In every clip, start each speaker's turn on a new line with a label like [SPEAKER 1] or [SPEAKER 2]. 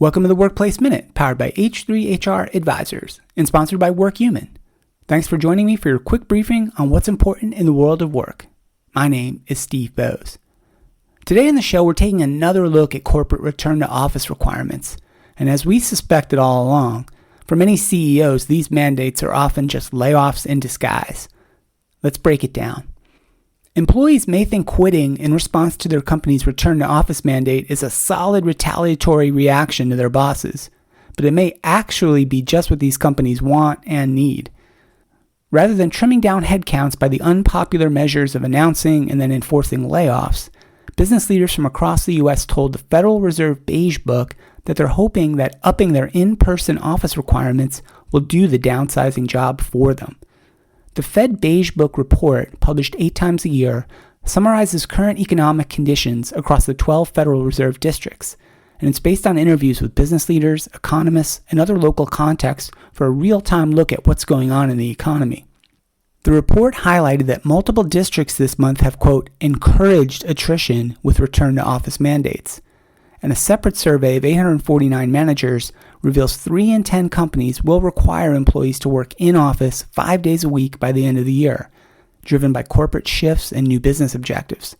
[SPEAKER 1] Welcome to the Workplace Minute, powered by H3HR Advisors and sponsored by WorkHuman. Thanks for joining me for your quick briefing on what's important in the world of work. My name is Steve Boese. Today on the show, we're taking another look at corporate return to office requirements. And as we suspected all along, for many CEOs, these mandates are often just layoffs in disguise. Let's break it down. Employees may think quitting in response to their company's return to office mandate is a solid retaliatory reaction to their bosses, but it may actually be just what these companies want and need. Rather than trimming down headcounts by the unpopular measures of announcing and then enforcing layoffs, business leaders from across the U.S. told the Federal Reserve Beige Book that they're hoping that upping their in-person office requirements will do the downsizing job for them. The Fed Beige Book report, published 8 times a year, summarizes current economic conditions across the 12 Federal Reserve districts, and it's based on interviews with business leaders, economists, and other local contexts for a real-time look at what's going on in the economy. The report highlighted that multiple districts this month have, quote, encouraged attrition with return to office mandates. And a separate survey of 849 managers reveals 3 in 10 companies will require employees to work in office 5 days a week by the end of the year, driven by corporate shifts and new business objectives.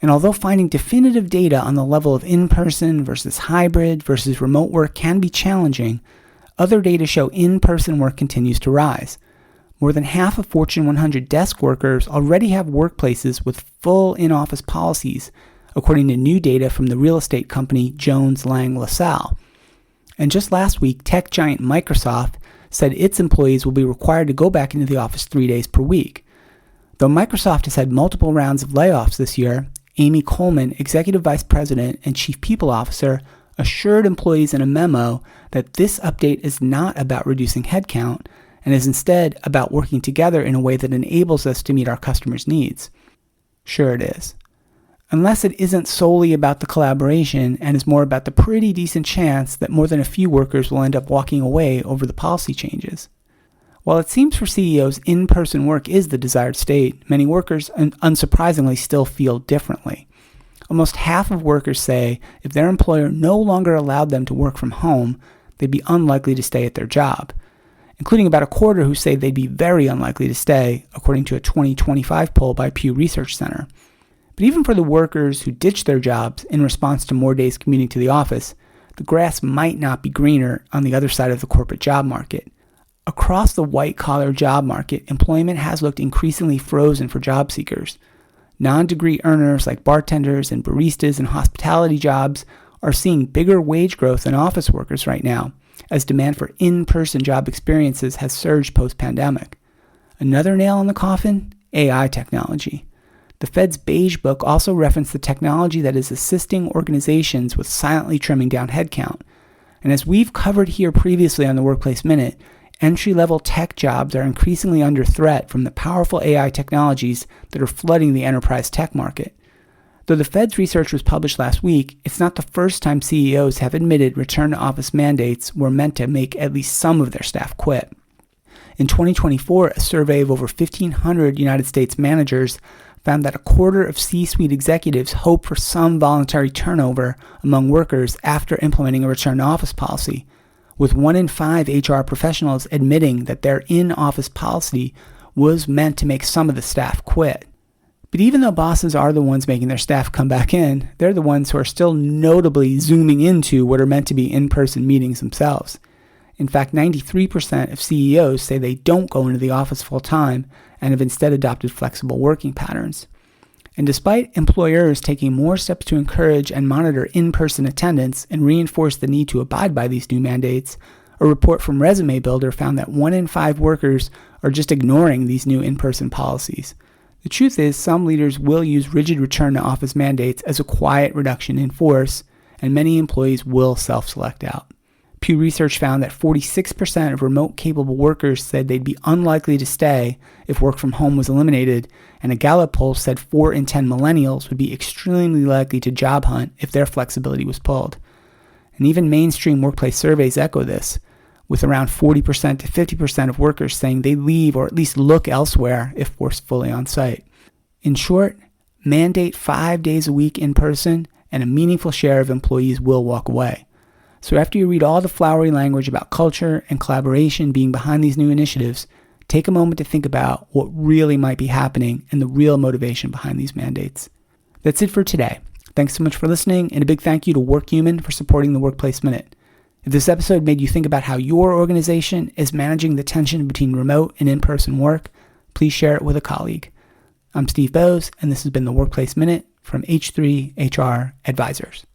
[SPEAKER 1] And although finding definitive data on the level of in-person versus hybrid versus remote work can be challenging, other data show in-person work continues to rise. More than half of Fortune 100 desk workers already have workplaces with full in-office policies, according to new data from the real estate company Jones Lang LaSalle. And just last week, tech giant Microsoft said its employees will be required to go back into the office 3 days per week. Though Microsoft has had multiple rounds of layoffs this year, Amy Coleman, Executive Vice President and Chief People Officer, assured employees in a memo that this update is not about reducing headcount and is instead about working together in a way that enables us to meet our customers' needs. Sure it is. Unless it isn't solely about the collaboration and is more about the pretty decent chance that more than a few workers will end up walking away over the policy changes. While it seems for CEOs in-person work is the desired state, many workers unsurprisingly still feel differently. Almost half of workers say if their employer no longer allowed them to work from home, they'd be unlikely to stay at their job, including about a quarter who say they'd be very unlikely to stay, according to a 2025 poll by Pew Research Center. But even for the workers who ditched their jobs in response to more days commuting to the office, the grass might not be greener on the other side of the corporate job market. Across the white-collar job market, employment has looked increasingly frozen for job seekers. Non-degree earners like bartenders and baristas and hospitality jobs are seeing bigger wage growth than office workers right now, as demand for in-person job experiences has surged post-pandemic. Another nail in the coffin? AI technology. The Fed's Beige Book also referenced the technology that is assisting organizations with silently trimming down headcount. And as we've covered here previously on the Workplace Minute, entry-level tech jobs are increasingly under threat from the powerful AI technologies that are flooding the enterprise tech market. Though the Fed's research was published last week, it's not the first time CEOs have admitted return-to-office mandates were meant to make at least some of their staff quit. In 2024, a survey of over 1,500 United States managers found that a quarter of C-suite executives hope for some voluntary turnover among workers after implementing a return-to-office policy, with 1 in 5 HR professionals admitting that their in-office policy was meant to make some of the staff quit. But even though bosses are the ones making their staff come back in, they're the ones who are still notably zooming into what are meant to be in-person meetings themselves. In fact, 93% of CEOs say they don't go into the office full-time and have instead adopted flexible working patterns. And despite employers taking more steps to encourage and monitor in-person attendance and reinforce the need to abide by these new mandates, a report from Resume Builder found that 1 in 5 workers are just ignoring these new in-person policies. The truth is, some leaders will use rigid return-to-office mandates as a quiet reduction in force, and many employees will self-select out. Pew Research found that 46% of remote-capable workers said they'd be unlikely to stay if work from home was eliminated, and a Gallup poll said 4 in 10 millennials would be extremely likely to job hunt if their flexibility was pulled. And even mainstream workplace surveys echo this, with around 40% to 50% of workers saying they leave or at least look elsewhere if forced fully on site. In short, mandate 5 days a week in person, and a meaningful share of employees will walk away. So after you read all the flowery language about culture and collaboration being behind these new initiatives, take a moment to think about what really might be happening and the real motivation behind these mandates. That's it for today. Thanks so much for listening, and a big thank you to WorkHuman for supporting the Workplace Minute. If this episode made you think about how your organization is managing the tension between remote and in-person work, please share it with a colleague. I'm Steve Boese, and this has been the Workplace Minute from H3 HR Advisors.